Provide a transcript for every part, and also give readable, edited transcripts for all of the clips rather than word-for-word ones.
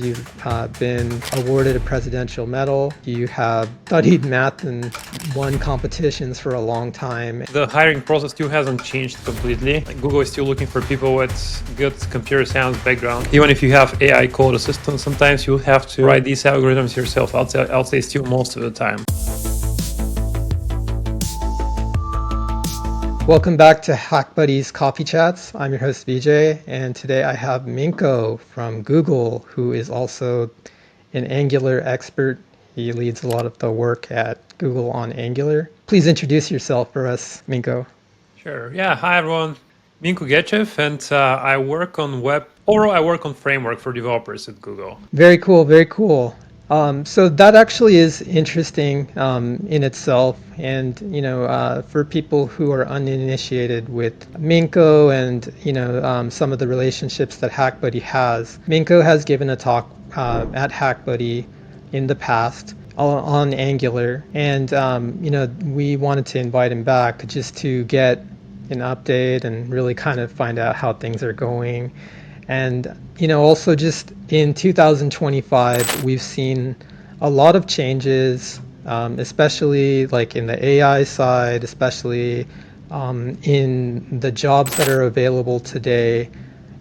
You've been awarded a presidential medal. You have studied math and won competitions for a long time. The hiring process still hasn't changed completely. Google is still looking for people with good computer science background. Even if you have AI code assistance, sometimes you have to write these algorithms yourself. I'll say still most of the time. Welcome back to Hack Buddies Coffee Chats. I'm your host Vijay, and today I have Minko from Google, who is also an Angular expert. He leads a lot of the work at Google on Angular. Please introduce yourself for us, Minko. Sure. Yeah. Hi, everyone. Minko Gechev, and I work on overall, I work on framework for developers at Google. Very cool, very cool. So that actually is interesting in itself, and for people who are uninitiated with Minko and some of the relationships that HackBuddy has. Minko has given a talk at HackBuddy in the past on Angular, and we wanted to invite him back just to get an update and really kind of find out how things are going. And also just in 2025, we've seen a lot of changes, especially like in the AI side, especially in the jobs that are available today.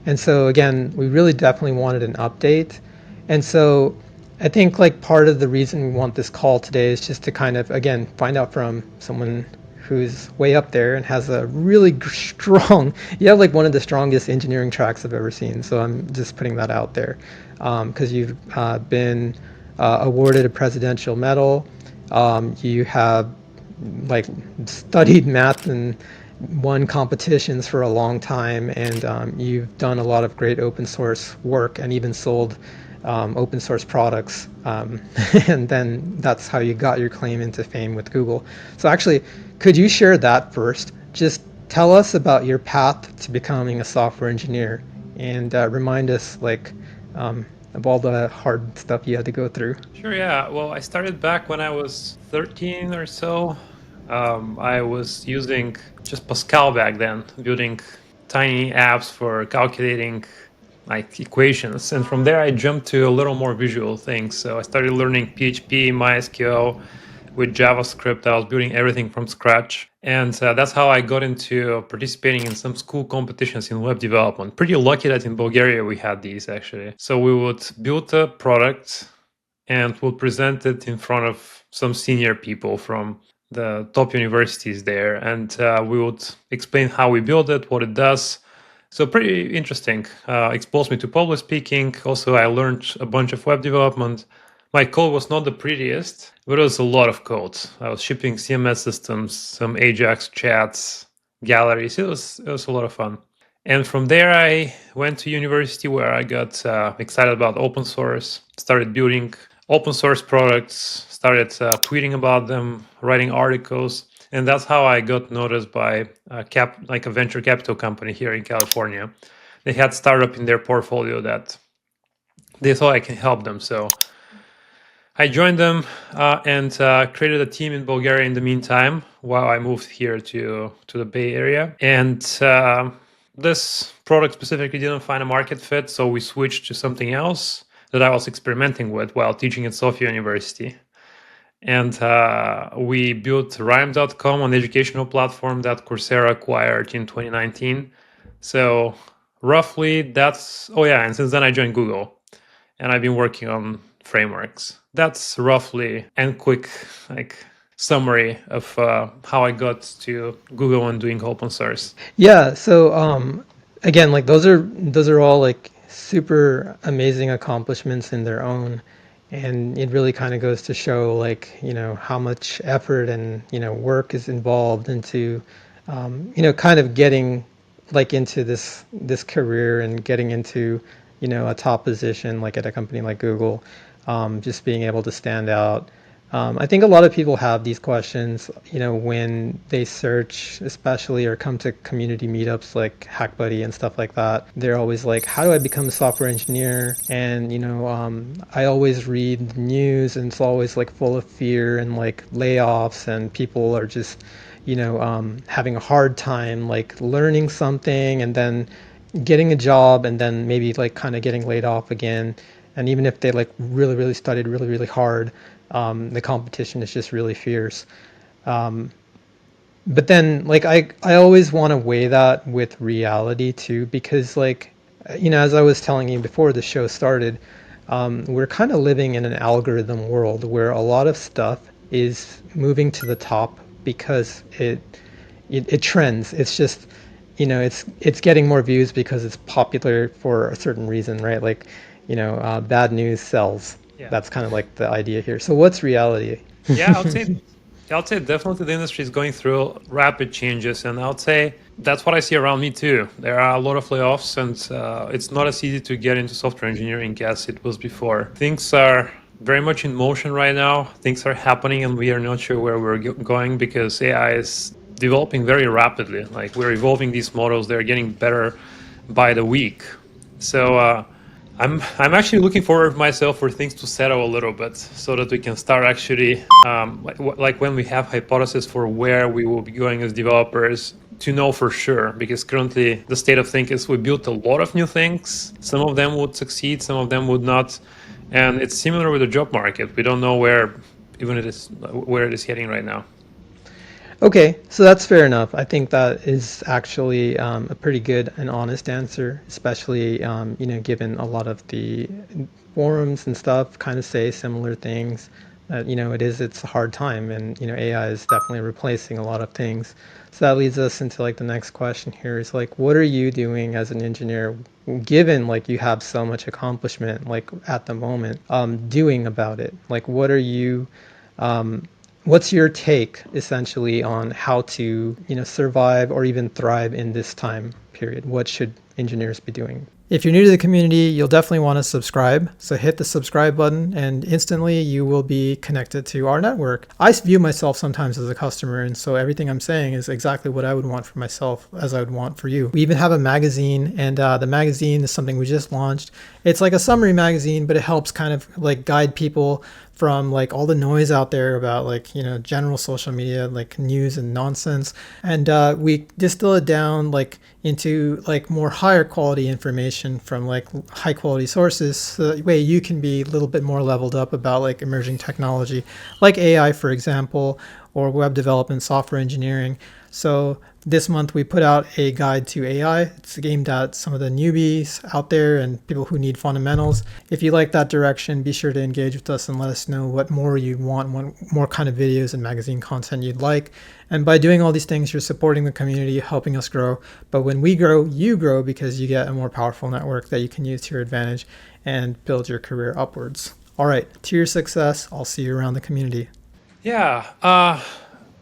And so again, we really definitely wanted an update. And so I think like part of the reason we want this call today is just to kind of, again, find out from someone who's way up there and has a really strong, you have like one of the strongest engineering tracks I've ever seen. So I'm just putting that out there because you've been awarded a presidential medal. You have like studied math and won competitions for a long time, and you've done a lot of great open source work and even sold open source products. And then that's how you got your claim into fame with Google. So actually, could you share that first? Just tell us about your path to becoming a software engineer and remind us of all the hard stuff you had to go through. Sure. Yeah. Well, I started back when I was 13 or so. I was using just Pascal back then, building tiny apps for calculating like equations. And from there, I jumped to a little more visual things. So I started learning PHP, MySQL with JavaScript. I was building everything from scratch. And that's how I got into participating in some school competitions in web development. Pretty lucky that in Bulgaria we had these actually. So we would build a product and would present it in front of some senior people from the top universities there. And we would explain how we build it, what it does. So pretty interesting. Exposed me to public speaking. Also, I learned a bunch of web development. My code was not the prettiest, but it was a lot of code. I was shipping CMS systems, some Ajax chats, galleries. It was a lot of fun. And from there, I went to university where I got excited about open source, started building open source products, started tweeting about them, writing articles. And that's how I got noticed by a venture capital company here in California. They had startup in their portfolio that they thought I can help them. So I joined them and created a team in Bulgaria in the meantime while I moved here to the Bay Area. And this product specifically didn't find a market fit, so we switched to something else that I was experimenting with while teaching at Sofia University. And we built Rhyme.com, an educational platform that Coursera acquired in 2019. So roughly that's, and since then I joined Google and I've been working on frameworks. That's roughly and quick summary of how I got to Google and doing open source. Yeah. So again, like those are all like super amazing accomplishments in their own, and it really kind of goes to show like how much effort and work is involved into kind of getting like into this career and getting into a top position like at a company like Google, just being able to stand out. I think a lot of people have these questions, when they search, especially or come to community meetups like HackBuddy and stuff like that. They're always like, how do I become a software engineer? And, I always read the news and it's always like full of fear and like layoffs, and people are just, having a hard time like learning something and then getting a job and then maybe like kind of getting laid off again. And even if they like really, really studied really, really hard, the competition is just really fierce. But then like I always want to weigh that with reality too, because like, as I was telling you before the show started, we're kind of living in an algorithm world where a lot of stuff is moving to the top because it trends. It's just, it's getting more views because it's popular for a certain reason, right? Like, bad news sells. Yeah. That's kind of like the idea here. So what's reality? Yeah, I would say definitely the industry is going through rapid changes, and I would say that's what I see around me too. There are a lot of layoffs, and it's not as easy to get into software engineering as it was before. Things are very much in motion right now. Things are happening, and we are not sure where we're going because AI is developing very rapidly. Like we're evolving these models; they're getting better by the week. So I'm actually looking forward myself for things to settle a little bit so that we can start actually like when we have hypothesis for where we will be going as developers to know for sure, because currently the state of things is we built a lot of new things. Some of them would succeed, some of them would not, and it's similar with the job market. We don't know where it is heading right now. Okay, so that's fair enough. I think that is actually a pretty good and honest answer, especially given a lot of the forums and stuff kind of say similar things. That it's a hard time, and AI is definitely replacing a lot of things. So that leads us into like the next question here is like, what are you doing as an engineer, given like you have so much accomplishment like at the moment, doing about it? Like, what are you what's your take essentially on how to survive or even thrive in this time period? What should engineers be doing? If you're new to the community, you'll definitely want to subscribe. So hit the subscribe button and instantly you will be connected to our network. I view myself sometimes as a customer, and so everything I'm saying is exactly what I would want for myself as I would want for you. We even have a magazine, and the magazine is something we just launched. It's like a summary magazine, but it helps kind of like guide people from like all the noise out there about like general social media like news and nonsense, and we distill it down like into like more higher quality information from like high quality sources, so that way you can be a little bit more leveled up about like emerging technology like AI, for example, or web development, software engineering. So this month we put out a guide to AI. It's aimed at some of the newbies out there and people who need fundamentals. If you like that direction, be sure to engage with us and let us know what more you want, what more kind of videos and magazine content you'd like. And by doing all these things, you're supporting the community, helping us grow. But when we grow, you grow because you get a more powerful network that you can use to your advantage and build your career upwards. All right, to your success. I'll see you around the community. Yeah,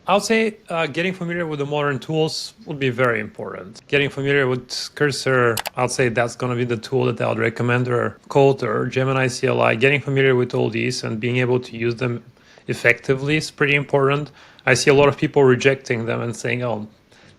I would say getting familiar with the modern tools would be very important. Getting familiar with Cursor, I'd say that's going to be the tool that I would recommend, or Code or Gemini CLI. Getting familiar with all these and being able to use them effectively is pretty important. I see a lot of people rejecting them and saying, "Oh,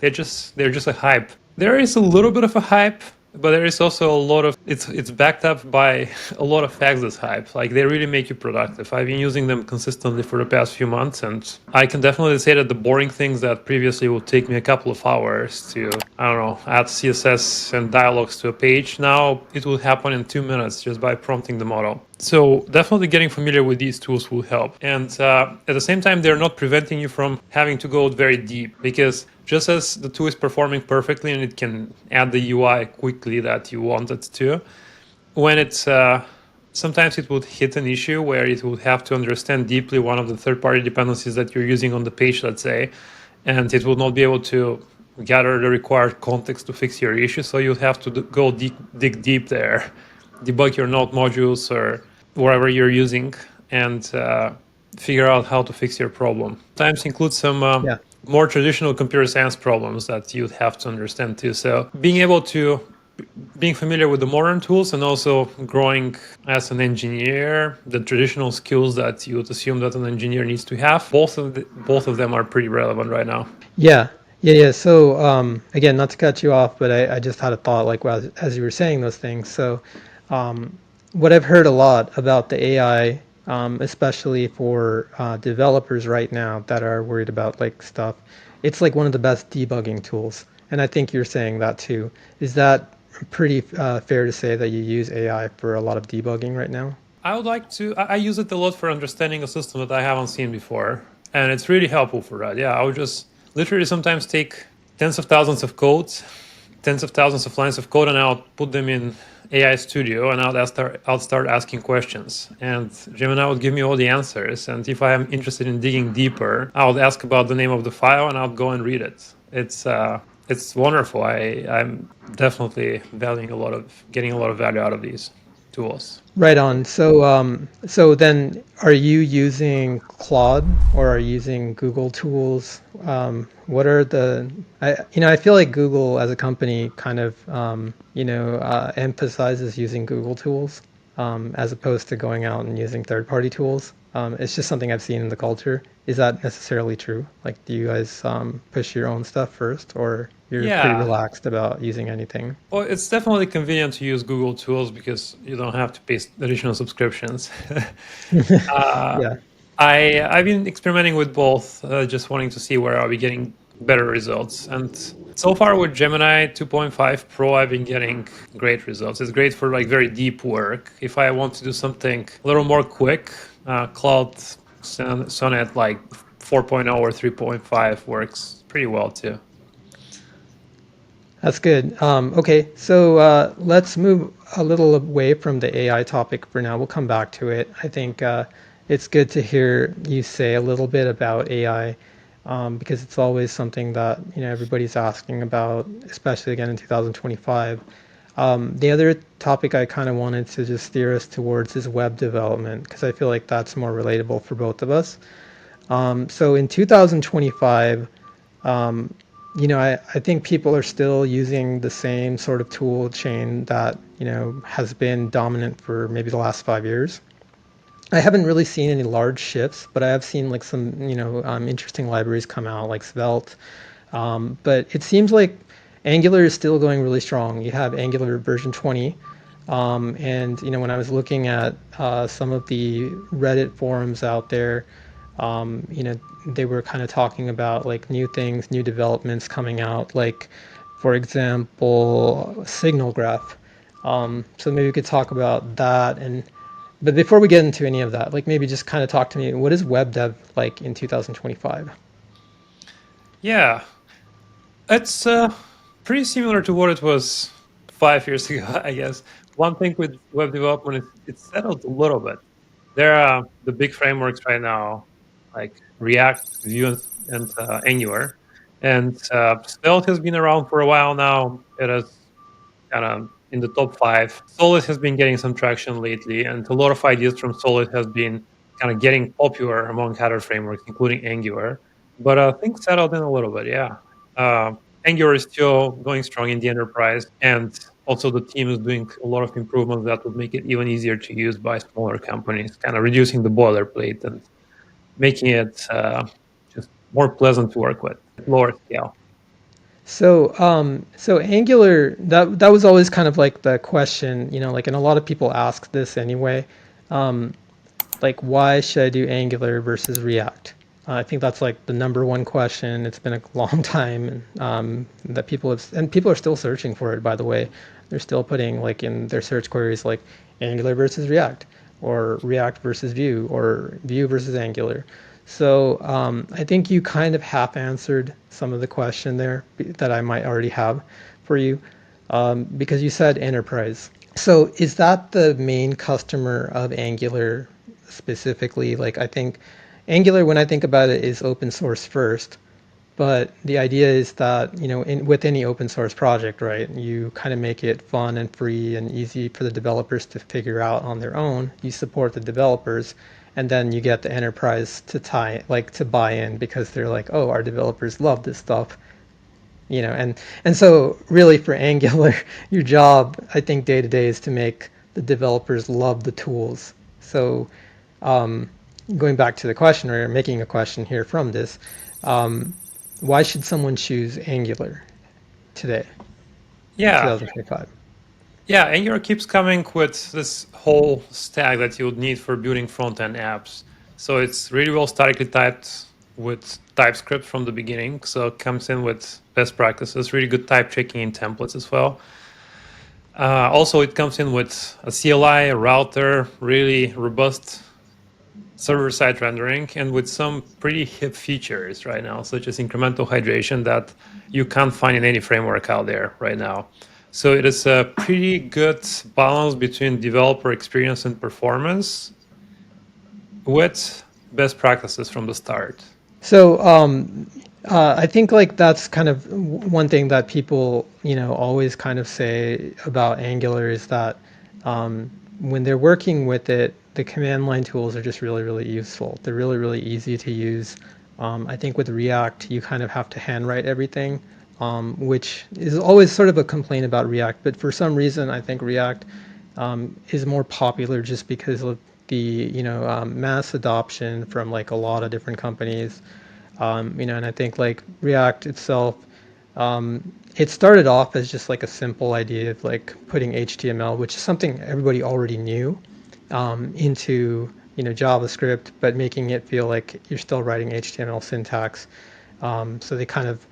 they're just a hype." There is a little bit of a hype, but there is also a lot of it's backed up by a lot of facts. This hype, like they really make you productive. I've been using them consistently for the past few months, and I can definitely say that the boring things that previously would take me a couple of hours to, I don't know, add CSS and dialogues to a page, now it will happen in 2 minutes just by prompting the model. So definitely getting familiar with these tools will help. And at the same time, they're not preventing you from having to go very deep, because just as the tool is performing perfectly and it can add the UI quickly that you want it to, when it's sometimes it would hit an issue where it would have to understand deeply one of the third-party dependencies that you're using on the page, let's say, and it will not be able to gather the required context to fix your issue. So you have to go dig deep there, debug your node modules or whatever you're using, and figure out how to fix your problem. Sometimes include some Yeah. more traditional computer science problems that you'd have to understand too. So being familiar with the modern tools and also growing as an engineer, the traditional skills that you would assume that an engineer needs to have, both of them are pretty relevant right now. Yeah, yeah. So again, not to cut you off, but I just had a thought like as you were saying those things. So what I've heard a lot about the AI, especially for developers right now that are worried about like stuff, it's like one of the best debugging tools. And I think you're saying that too. Is that pretty fair to say that you use AI for a lot of debugging right now? I would like to. I use it a lot for understanding a system that I haven't seen before, and it's really helpful for that. Yeah, I would just literally sometimes take tens of thousands of codes, tens of thousands of lines of code, and I'll put them in AI Studio, and I'll start asking questions, and Gemini would give me all the answers. And if I am interested in digging deeper, I would ask about the name of the file, and I'll go and read it. It's wonderful. I'm definitely getting a lot of value out of these tools. Right on. So, so then, are you using Claude or are you using Google tools? What are I feel like Google as a company kind of, emphasizes using Google tools, as opposed to going out and using third-party tools. It's just something I've seen in the culture. Is that necessarily true? Like, do you guys, push your own stuff first, or you're pretty Yeah. relaxed about using anything? Well, it's definitely convenient to use Google tools because you don't have to pay additional subscriptions. uh, Yeah. I've been experimenting with both, just wanting to see where are we getting better results. And so far with Gemini 2.5 Pro, I've been getting great results. It's great for like very deep work. If I want to do something a little more quick, Cloud Sonnet like 4.0 or 3.5 works pretty well too. That's good. Okay, so let's move a little away from the AI topic for now. We'll come back to it. I think it's good to hear you say a little bit about AI, because it's always something that everybody's asking about, especially again in 2025. The other topic I kind of wanted to just steer us towards is web development, because I feel like that's more relatable for both of us. So in 2025, I think people are still using the same sort of tool chain that, has been dominant for maybe the last 5 years. I haven't really seen any large shifts, but I have seen like some, interesting libraries come out like Svelte. But it seems like Angular is still going really strong. You have Angular version 20. And, when I was looking at some of the Reddit forums out there, they were kind of talking about like new things, new developments coming out, like, for example, Signal Graph. So maybe we could talk about that. But before we get into any of that, like maybe just kind of talk to me, what is web dev like in 2025? Yeah, it's pretty similar to what it was 5 years ago, I guess. One thing with web development is it's settled a little bit. There are the big frameworks right now, like React, Vue, and Angular. And Svelte has been around for a while now. It is kind of in the top five. Solid has been getting some traction lately, and a lot of ideas from Solid has been kind of getting popular among other frameworks, including Angular. But things settled in a little bit, yeah. Uh, Angular is still going strong in the enterprise, and also the team is doing a lot of improvements that would make it even easier to use by smaller companies, kind of reducing the boilerplate and making it just more pleasant to work with at lower scale. So Angular, that was always kind of like the question, like, and a lot of people ask this anyway, like, why should I do Angular versus React? I think that's like the number one question. It's been a long time, that people are still searching for it. By the way, they're still putting like in their search queries like Angular versus React, or React versus Vue, or Vue versus Angular. So I think you kind of half answered some of the question there that I might already have for you, because you said enterprise. So is that the main customer of Angular specifically? Like, I think Angular, when I think about it, is open source first. But the idea is that, with any open source project, right, you kind of make it fun and free and easy for the developers to figure out on their own. You support the developers, and then you get the enterprise to buy in, because they're like, oh, our developers love this stuff, and so really for Angular, your job, I think, day to day is to make the developers love the tools. So going back to the question, or making a question here from this, why should someone choose Angular today in Yeah, 2025? Yeah, Angular keeps coming with this whole stack that you would need for building front-end apps. So it's really well statically typed with TypeScript from the beginning. So it comes in with best practices, really good type checking in templates as well. Also, it comes in with a CLI, a router, really robust server-side rendering, and with some pretty hip features right now, such as incremental hydration that you can't find in any framework out there right now. So it is a pretty good balance between developer experience and performance with best practices from the start. So I think like that's kind of one thing that people always kind of say about Angular is that when they're working with it, the command line tools are just really really useful. They're really really easy to use. I think with React, you kind of have to handwrite everything, which is always sort of a complaint about React. But for some reason, I think React is more popular just because of the mass adoption from like a lot of different companies. And I think like React itself, it started off as just like a simple idea of like putting HTML, which is something everybody already knew, into JavaScript, but making it feel like you're still writing HTML syntax. So they kind of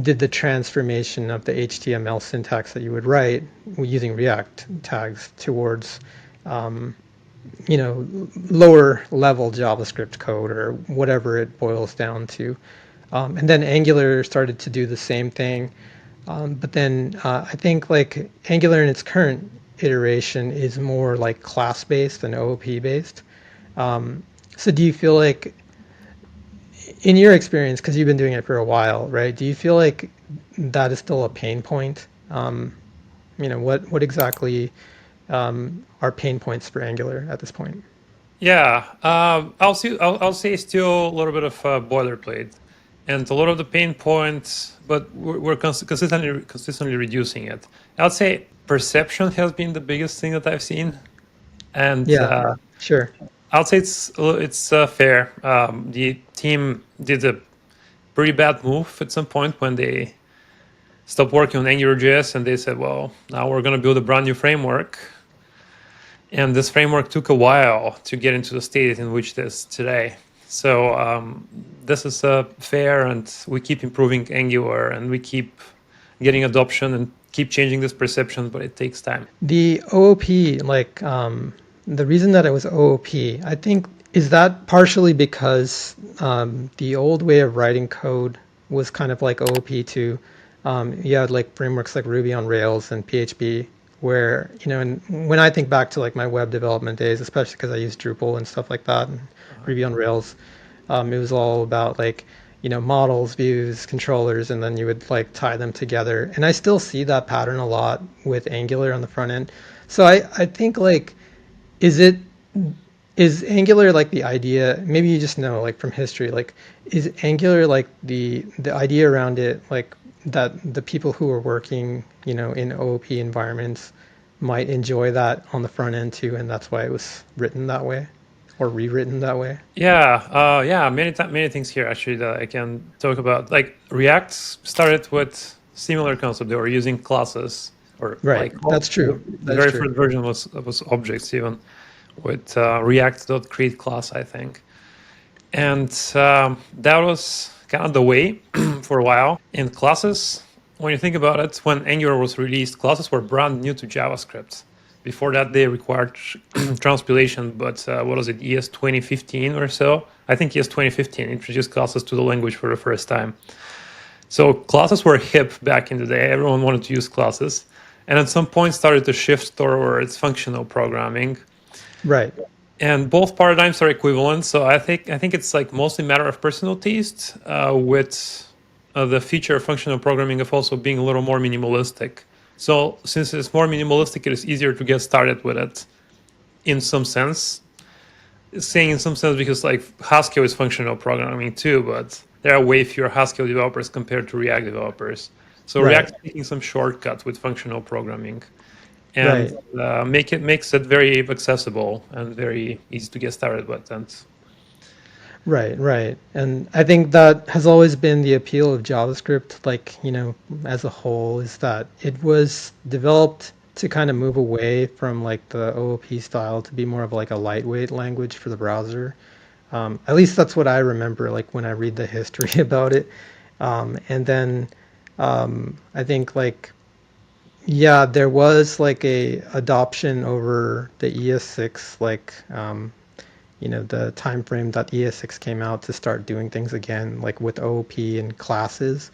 did the transformation of the HTML syntax that you would write using React tags towards lower level JavaScript code or whatever it boils down to. And then Angular started to do the same thing. But then I think like Angular in its current iteration is more like class based than OOP based. So do you feel like, in your experience, because you've been doing it for a while, right? Do you feel like that is still a pain point? What exactly are pain points for Angular at this point? Yeah, I'll say still a little bit of boilerplate, and a lot of the pain points, but we're consistently reducing it. I'd say perception has been the biggest thing that I've seen, and Yeah, sure. I'll say it's fair. The team did a pretty bad move at some point when they stopped working on AngularJS, and they said, "Well, now we're going to build a brand new framework." And this framework took a while to get into the state in which it is today. So this is fair, and we keep improving Angular, and we keep getting adoption and keep changing this perception, but it takes time. The OOP, like the reason that it was OOP, I think, is that partially because the old way of writing code was kind of like OOP too. You had like frameworks like Ruby on Rails and PHP, where and when I think back to like my web development days, especially because I used Drupal and stuff like that, and Uh, Ruby on Rails, it was all about like models, views, controllers, and then you would like tie them together. And I still see that pattern a lot with Angular on the front end. So I think like, is it is Angular like the idea? Maybe you just know like from history, like is Angular like the idea around it, like that the people who are working in OOP environments might enjoy that on the front end too, and that's why it was written that way or rewritten that way. yeah, many things here actually that I can talk about. Like React started with similar concept. They were using classes, or Right. like That's true. the That is very true. first version was objects even with React.create class, I think. And that was kind of the way for a while. And classes, when you think about it, when Angular was released, classes were brand new to JavaScript. Before that, they required transpilation, but what was it, ES 2015 or so? I think ES 2015 introduced classes to the language for the first time. So classes were hip back in the day. Everyone wanted to use classes. And at some point started to shift towards functional programming, Right. and both paradigms are equivalent. So I think it's like mostly matter of personal taste, with the feature of functional programming of also being a little more minimalistic. So since it's more minimalistic, it is easier to get started with it in some sense. Saying in some sense because like Haskell is functional programming too, but there are way fewer Haskell developers compared to React developers. So React Right. is taking some shortcuts with functional programming, and Right. makes it very accessible and very easy to get started with. And Right, right. And I think that has always been the appeal of JavaScript, like, as a whole, is that it was developed to kind of move away from like the OOP style to be more of like a lightweight language for the browser. At least that's what I remember, like when I read the history about it. And then I think like Yeah, there was like a adoption over the ES6, like the time frame that ES6 came out to start doing things again, like with OOP and classes.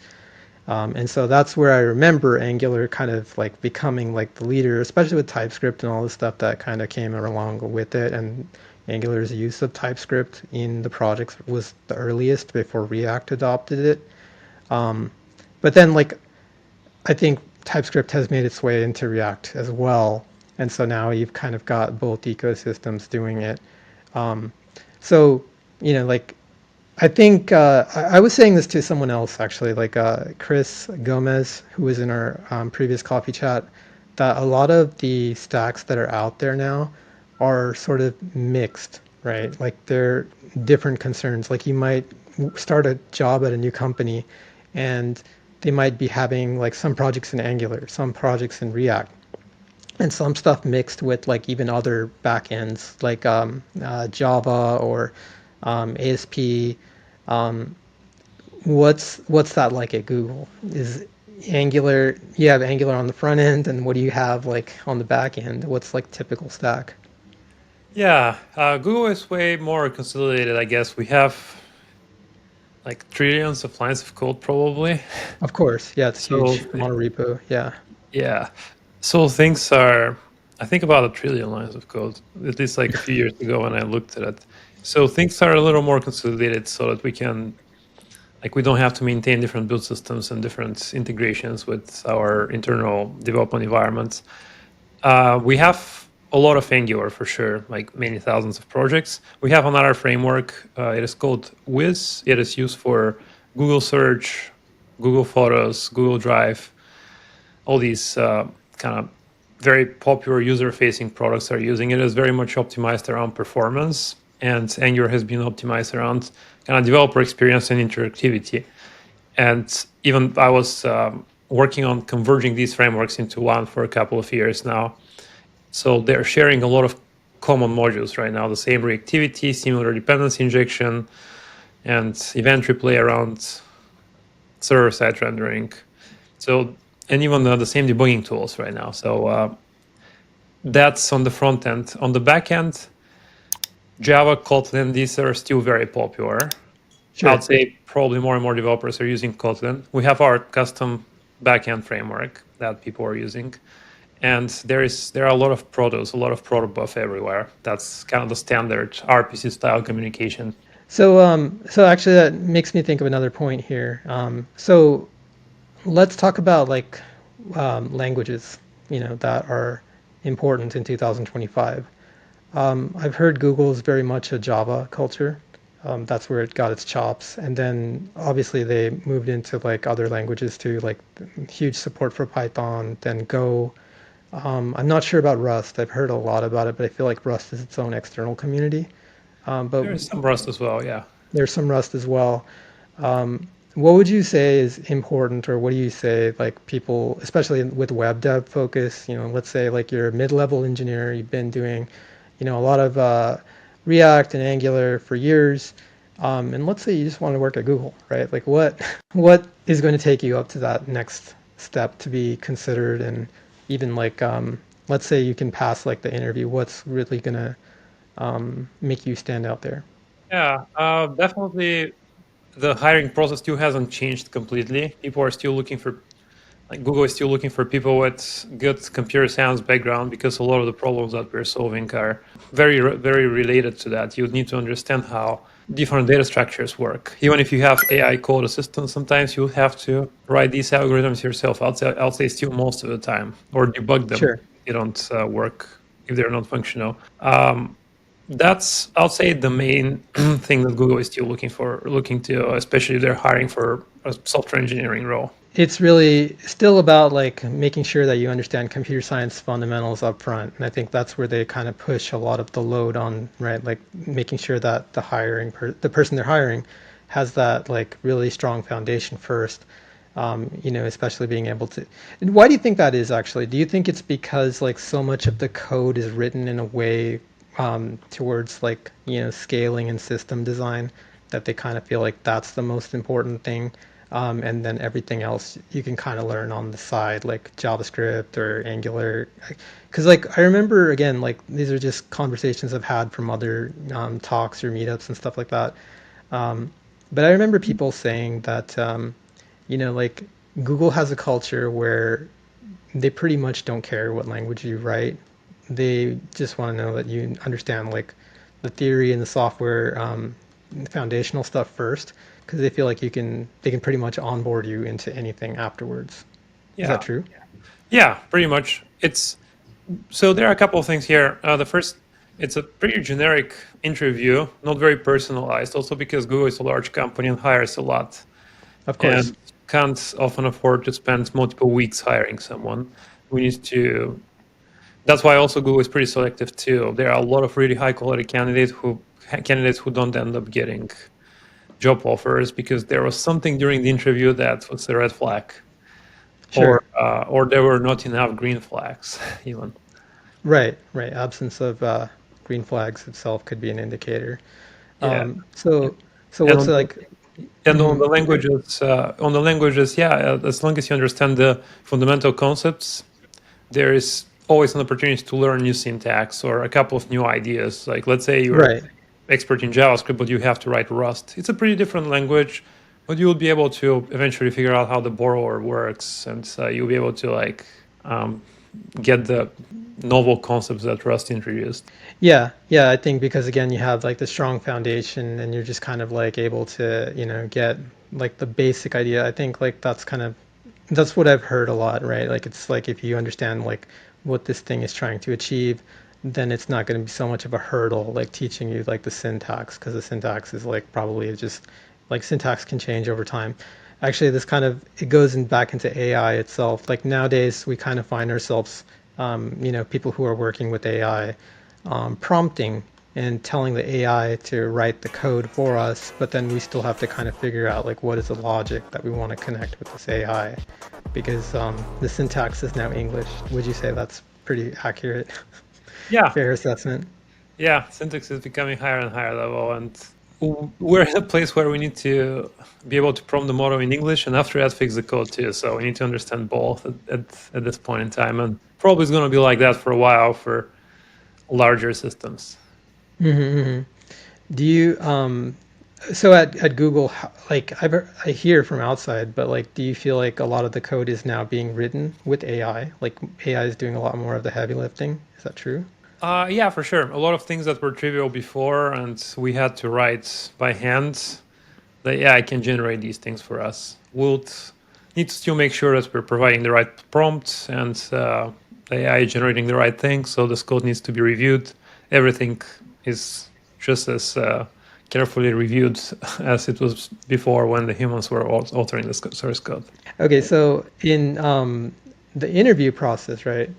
And so that's where I remember Angular kind of like becoming like the leader, especially with TypeScript and all the stuff that kind of came along with it. And Angular's use of TypeScript in the projects was the earliest before React adopted it. But then like I think TypeScript has made its way into React as well. And so now you've kind of got both ecosystems doing it. So, like I think I was saying this to someone else actually, like Chris Gomez, who was in our previous coffee chat, that a lot of the stacks that are out there now are sort of mixed, right? Like they're different concerns. Like you might start a job at a new company and they might be having like some projects in Angular, some projects in React, and some stuff mixed with like even other backends like Java or ASP. What's that like at Google? Is Angular, you have Angular on the front end, and what do you have like on the back end? What's like typical stack? Yeah, Google is way more consolidated, I guess. We have like trillions of lines of code probably. Of course, yeah, it's So huge monorepo. Yeah, yeah, so things are. I think about a trillion lines of code, at least like a few years ago when I looked at it. So things are a little more consolidated, so that we can like we don't have to maintain different build systems and different integrations with our internal development environments. We have a lot of Angular for sure, like many thousands of projects. We have another framework. It is called Wiz. It is used for Google Search, Google Photos, Google Drive. All these kind of very popular user-facing products are using it. It is very much optimized around performance, and Angular has been optimized around kind of developer experience and interactivity. And even I was working on converging these frameworks into one for a couple of years now. So they're sharing a lot of common modules right now, the same reactivity, similar dependency injection, and event replay around server-side rendering. So, and even the same debugging tools right now. So that's on the front end. On the back end, Java, Kotlin, these are still very popular. I would sure. say probably more and more developers are using Kotlin. We have our custom backend framework that people are using. And there are a lot of protos, a lot of protobuf everywhere. That's kind of the standard RPC style communication. So actually, that makes me think of another point here. So let's talk about like languages, that are important in 2025. I've heard Google is very much a Java culture. That's where it got its chops, and then obviously they moved into like other languages too, like huge support for Python, then Go. I'm not sure about Rust. I've heard a lot about it, but I feel like Rust is its own external community. But There is some Rust as well, yeah. there's some Rust as well. What would you say is important, or what do you say like people, especially with web dev focus? Let's say like you're a mid-level engineer, you've been doing, a lot of React and Angular for years, and let's say you just want to work at Google, right? Like what is going to take you up to that next step to be considered, and even like let's say you can pass like the interview, what's really gonna make you stand out there? Yeah, definitely the hiring process still hasn't changed completely. People are still looking for, like Google is still looking for people with good computer science background because a lot of the problems that we're solving are very related to that. You need to understand how different data structures work. Even if you have AI code assistance, sometimes you have to write these algorithms yourself. I'll say still most of the time, or debug them Sure. if they don't work, if they're not functional. That's, I'll say, the main thing that Google is still looking to, especially if they're hiring for a software engineering role. It's really still about like making sure that you understand computer science fundamentals up front, and I think that's where they kind of push a lot of the load on, right? Like making sure that the person they're hiring has that like really strong foundation first. Especially being able to. And why do you think that is actually? Do you think it's because like so much of the code is written in a way towards like scaling and system design that they kind of feel like that's the most important thing? and then everything else you can kind of learn on the side, like JavaScript or Angular. Because like I remember again, like these are just conversations I've had from other talks or meetups and stuff like that. Um, but I remember people saying that like Google has a culture where they pretty much don't care what language you write. They just want to know that you understand like the theory and the software foundational stuff first, because they feel like they can pretty much onboard you into anything afterwards. Is that Yeah. true? Yeah, pretty much. It's so there are a couple of things here. The first, it's a pretty generic interview, not very personalized. Also because Google is a large company and hires a lot, Of course. and can't often afford to spend multiple weeks hiring someone. We need to. That's why also Google is pretty selective too. There are a lot of really high quality candidates who don't end up getting job offers because there was something during the interview that was a red flag, Sure. or there were not enough green flags even. Right. Right. Absence of green flags itself could be an indicator. Yeah, So and what's on like? and Mhm. on the languages, yeah, as long as you understand the fundamental concepts, there is always an opportunity to learn new syntax or a couple of new ideas. Like let's say you're Right. expert in JavaScript, but you have to write Rust. It's a pretty different language, but you will be able to eventually figure out how the borrower works, and you'll be able to um, get the novel concepts that Rust introduced. Yeah, yeah, I think because again you have like the strong foundation and you're just kind of like able to, get like the basic idea. I think like that's what I've heard a lot, right? Like it's like if you understand like what this thing is trying to achieve, then it's not going to be so much of a hurdle like teaching you like the syntax, because the syntax is like probably just like syntax can change over time. Actually, this kind of it goes back into AI itself. Like nowadays we kind of find ourselves people who are working with AI prompting and telling the AI to write the code for us, but then we still have to kind of figure out like what is the logic that we want to connect with this AI, because the syntax is now English. Would you say that's pretty accurate, Yeah, fair assessment? yeah, syntax is becoming higher and higher level, and we're in a place where we need to be able to prompt the model in English, and after that, fix the code too. So we need to understand both at this point in time, and probably it's going to be like that for a while for larger systems. Mm-hmm. Do you so at Google, like I hear from outside, but like, do you feel like a lot of the code is now being written with AI? Like AI is doing a lot more of the heavy lifting. Is that true? Yeah, for sure. A lot of things that were trivial before, and we had to write by hand. The AI can generate these things for us. We'll need to still make sure that we're providing the right prompts and the AI is generating the right thing. So this code needs to be reviewed. Everything is just as carefully reviewed as it was before when the humans were authoring the source code. Okay, so in the interview process, right?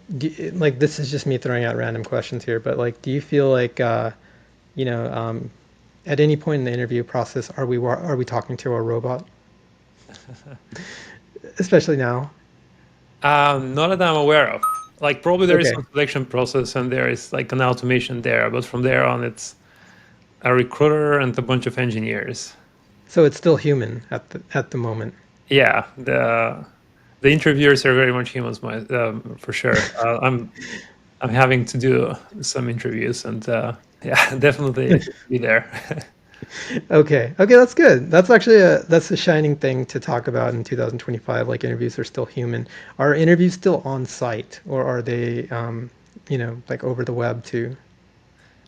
Like this is just me throwing out random questions here, but like, do you feel like you know, um, at any point in the interview process, are we talking to a robot, especially now? Not that I'm aware of. Like probably there is Okay, some selection process and there is like an automation there, but from there on, it's a recruiter and a bunch of engineers. so it's still human at the moment. Yeah, the interviewers are very much humans, for sure. I'm having to do some interviews, and yeah, definitely be there. Okay, okay, that's good. That's a shining thing to talk about in 2025. Like interviews are still human. Are interviews still on site, or are they, like over the web too?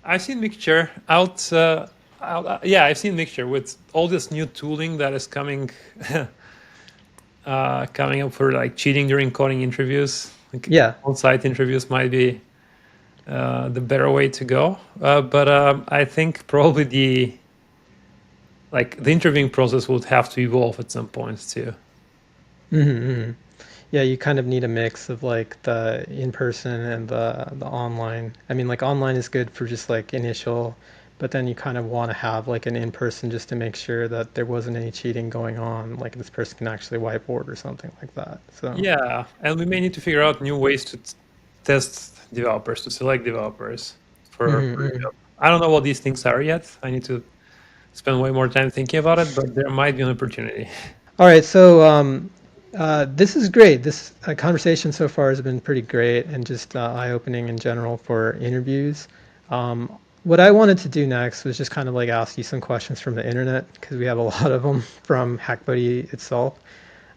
I've seen mixture yeah, I've seen mixture with all this new tooling that is coming, coming up for like cheating during coding interviews. Like Yeah. on-site interviews might be the better way to go, but I think probably the interviewing process would have to evolve at some point too. Hmm. Yeah, you kind of need a mix of like the in person and the online. I mean, like online is good for just like initial, but then you kind of want to have like an in person just to make sure that there wasn't any cheating going on. Like this person can actually whiteboard or something like that. So. Yeah, and we may need to figure out new ways to test developers, to select developers for a Hmm. job. I don't know what these things are yet. I need to spend way more time thinking about it, but there might be an opportunity. All right, so this is great. This conversation so far has been pretty great and just eye-opening in general for interviews. What I wanted to do next was just kind of like ask you some questions from the internet because we have a lot of them from HackBuddy itself.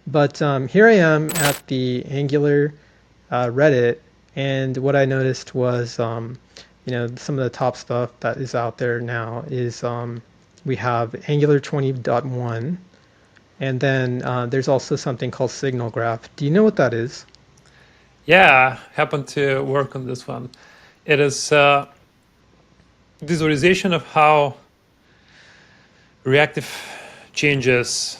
But here I am at the Angular Reddit, and what I noticed was, some of the top stuff that is out there now is we have Angular 20.1, and then there's also something called Signal Graph. Do you know what that is? Yeah, happened to work on this one. It is visualization of how reactive changes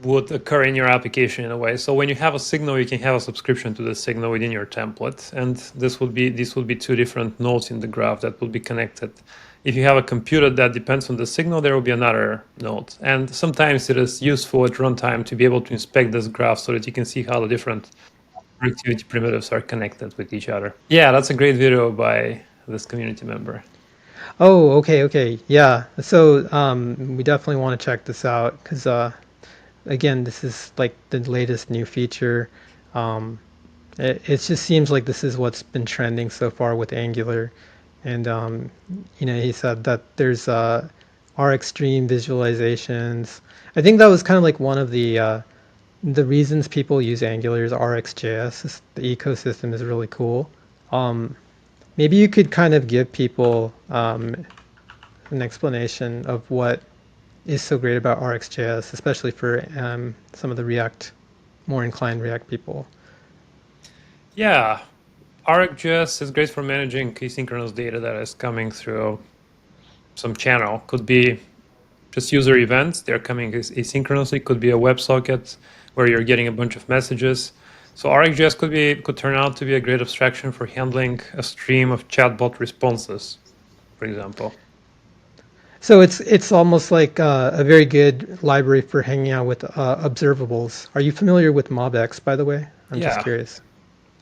would occur in your application in a way. So when you have a signal, you can have a subscription to the signal within your template, and these would be two different nodes in the graph that will be connected. If you have a computer that depends on the signal, there will be another node. And sometimes it is useful at runtime to be able to inspect this graph so that you can see how the different productivity primitives are connected with each other. Yeah, that's a great video by this community member. Oh, okay. Yeah. So we definitely want to check this out because, again, this is like the latest new feature. Um, it just seems like this is what's been trending so far with Angular. And, he said that there's R extreme visualizations. I think that was kind of like one of the reasons people use Angular is RxJS. The ecosystem is really cool. Um, Maybe you could kind of give people an explanation of what is so great about RxJS, especially for some of the more inclined React people. Yeah, ArcGIS is great for managing asynchronous data that is coming through some channel. Could be just user events, they're coming asynchronously. Could be a WebSocket where you're getting a bunch of messages. So ArcGIS could turn out to be a great abstraction for handling a stream of chatbot responses, for example. So it's almost like a very good library for hanging out with observables. Are you familiar with MobX, by the way? I'm just Yeah, curious.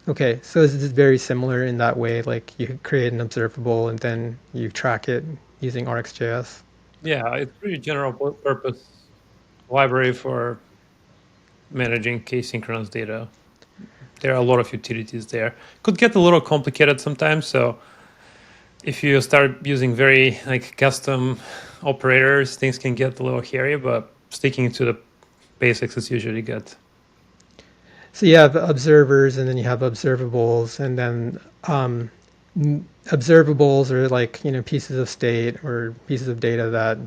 Okay, so is this very similar in that way? Like you create an observable and then you track it using RxJS? yeah, it's pretty general purpose library for managing asynchronous data. There are a lot of utilities there. Could get a little complicated sometimes. So if you start using very like custom operators, things can get a little hairy, but sticking to the basics is usually good. So you have observers and then you have observables, and then observables are like, pieces of state or pieces of data that,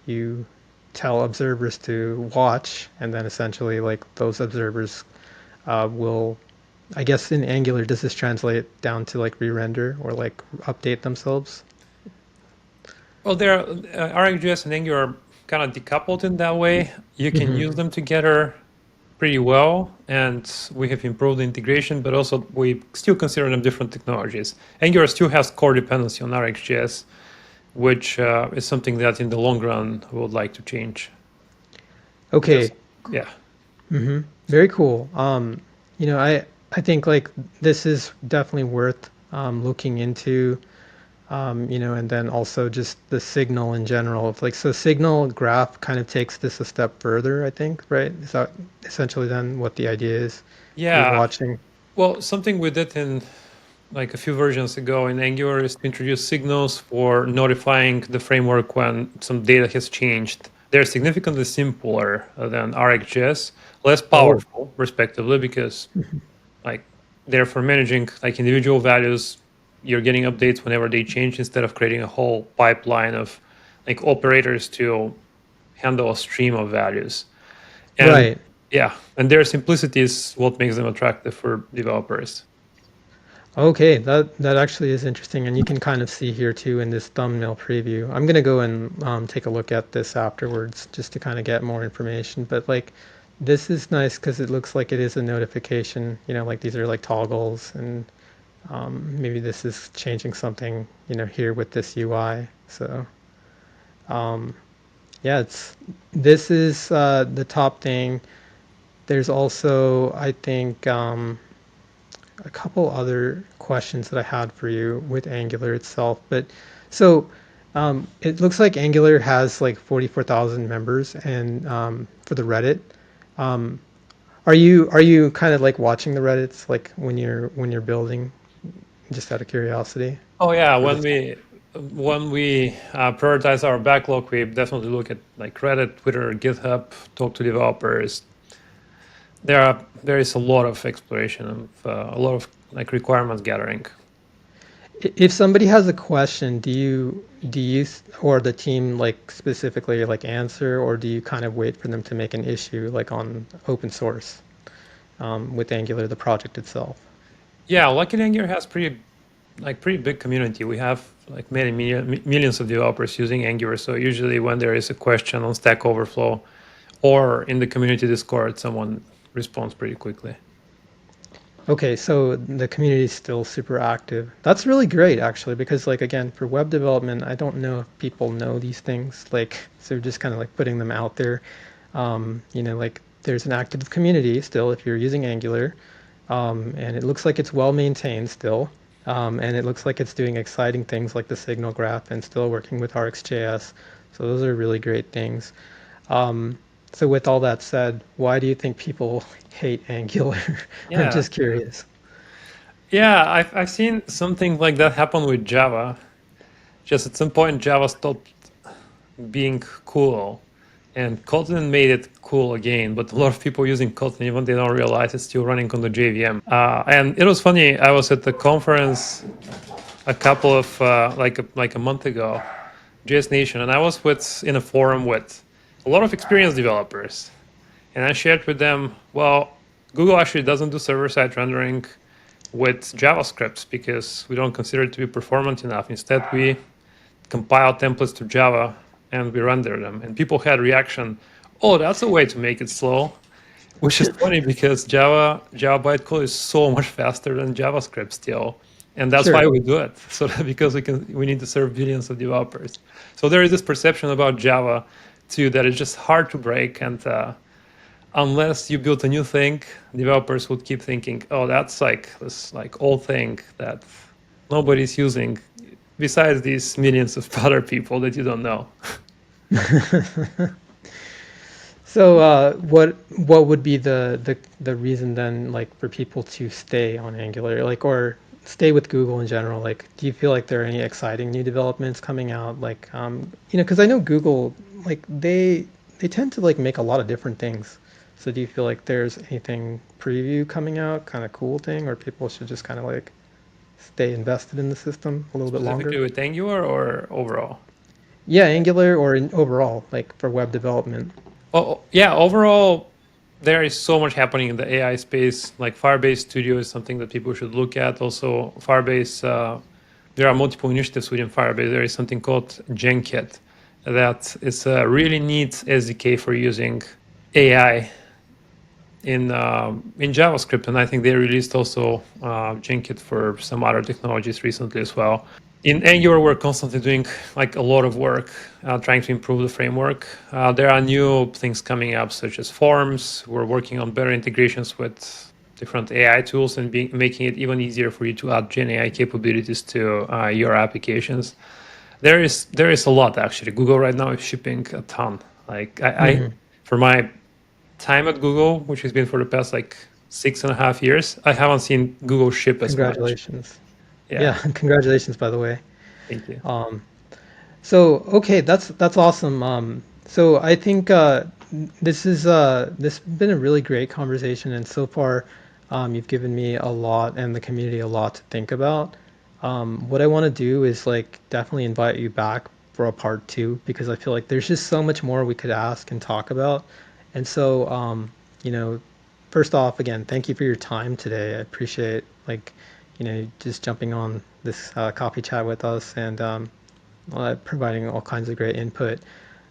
you tell observers to watch, and then essentially like those observers will, I guess in Angular, does this translate down to like re-render or like update themselves? Well, there are ArcGIS and Angular are kind of decoupled in that way. You can Hmm. use them together pretty well, and we have improved the integration, but also we still consider them different technologies. Angular still has core dependency on RxJS, which is something that in the long run we would like to change. Because, Okay. yeah, Very cool. I think like this is definitely worth looking into. And then also just the signal in general. Like, so signal graph kind of takes this a step further, I think, right? Is that essentially then what the idea is? You're yeah. watching. Well, something we did in like a few versions ago in Angular is to introduce signals for notifying the framework when some data has changed. They're significantly simpler than RxJS, less Oh, powerful, respectively, because like they're for managing like individual values. You're getting updates whenever they change instead of creating a whole pipeline of like operators to handle a stream of values. And right. yeah, and their simplicity is what makes them attractive for developers. Okay, that actually is interesting, and you can kind of see here too in this thumbnail preview. I'm gonna go and take a look at this afterwards just to kind of get more information. But like, this is nice because it looks like it is a notification. Like these are like toggles, and maybe this is changing something, here with this UI. So yeah, this is the top thing. There's also, I think, a couple other questions that I had for you with Angular itself. But so It looks like Angular has like 44,000 members, and for the Reddit, um, are you kind of like watching the Reddits like when you're building, just out of curiosity, Oh yeah, for the when team? we prioritize our backlog, we definitely look at like Reddit, Twitter, GitHub, talk to developers. There is a lot of exploration of a lot of like requirements gathering. If somebody has a question, do you or the team like specifically like answer, or do you kind of wait for them to make an issue like on open source with Angular, the project itself? Yeah, Lucky Angular has pretty big community. We have like millions of developers using Angular. So usually when there is a question on Stack Overflow or in the community Discord, someone responds pretty quickly. Okay, so the community is still super active. That's really great, actually, because like again, for web development, I don't know if people know these things. Like, so just kind of like putting them out there. Like there's an active community still if you're using Angular, and it looks like it's well maintained still, and it looks like it's doing exciting things like the signal graph and still working with RxJS. So those are really great things. Um, so with all that said, why do you think people hate Angular? I'm Yeah. just curious. Yeah, I've seen something like that happen with Java. Just at some point, Java stopped being cool, and Kotlin made it cool again. But a lot of people using Kotlin, even they don't realize it's still running on the JVM. And it was funny. I was at the conference a couple of like a month ago, JS Nation, and I was with in a forum with a lot of experienced developers, and I shared with them, well, Google actually doesn't do server-side rendering with JavaScript because we don't consider it to be performant enough. Instead, we compile templates to Java and we render them. And people had reaction, oh, that's a way to make it slow, which is funny because Java bytecode is so much faster than JavaScript still. And that's why Sure. we do it. So that because we need to serve billions of developers. So there is this perception about Java too that it's just hard to break, and unless you build a new thing, developers would keep thinking, "Oh, that's like this like old thing that nobody's using, besides these millions of other people that you don't know." So, what would be the reason then, like, for people to stay on Angular, like, or stay with Google in general? Like, do you feel like there are any exciting new developments coming out? Like, because I know Google, like, they tend to like make a lot of different things. So, do you feel like there's anything preview coming out, kind of cool thing, or people should just kind of like stay invested in the system a little bit Specifically longer? with Angular or overall? Yeah, Angular or in overall, like for web development. Oh, yeah, overall, there is so much happening in the AI space. Like Firebase Studio is something that people should look at. Also, Firebase, there are multiple initiatives within Firebase. There is something called GenKit that is a really neat SDK for using AI in JavaScript, and I think they released also GenKit for some other technologies recently as well. In Angular, we're constantly doing like a lot of work trying to improve the framework. There are new things coming up, such as forms. We're working on better integrations with different AI tools and making it even easier for you to add Gen AI capabilities to your applications. There is a lot actually. Google right now is shipping a ton. Like I Hmm. for my time at Google, which has been for the past like 6.5 years, I haven't seen Google ship as much. Congratulations. Yeah, Yeah, congratulations, by the way. thank you. Um, so okay, that's awesome. So I think this has been a really great conversation, and so far, you've given me a lot and the community a lot to think about. What I want to do is like definitely invite you back for a part two because I feel like there's just so much more we could ask and talk about. And so, you know, first off, again, thank you for your time today. I appreciate like, just jumping on this coffee chat with us and providing all kinds of great input.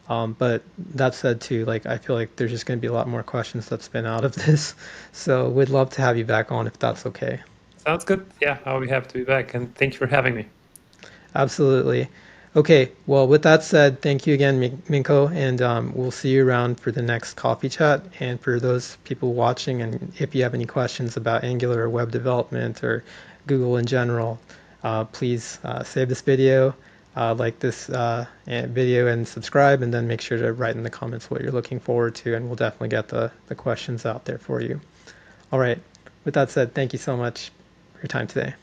But that said, too, like I feel like there's just going to be a lot more questions that spin out of this. So we'd love to have you back on if that's okay. Sounds good. Yeah, I'll be happy to be back, and thank you for having me. Absolutely. Okay. Well, with that said, thank you again, Minko, and we'll see you around for the next coffee chat. And for those people watching, and if you have any questions about Angular or web development or Google in general, please save this video, like this video and subscribe, and then make sure to write in the comments what you're looking forward to, and we'll definitely get the questions out there for you. All right. With that said, thank you so much for your time today.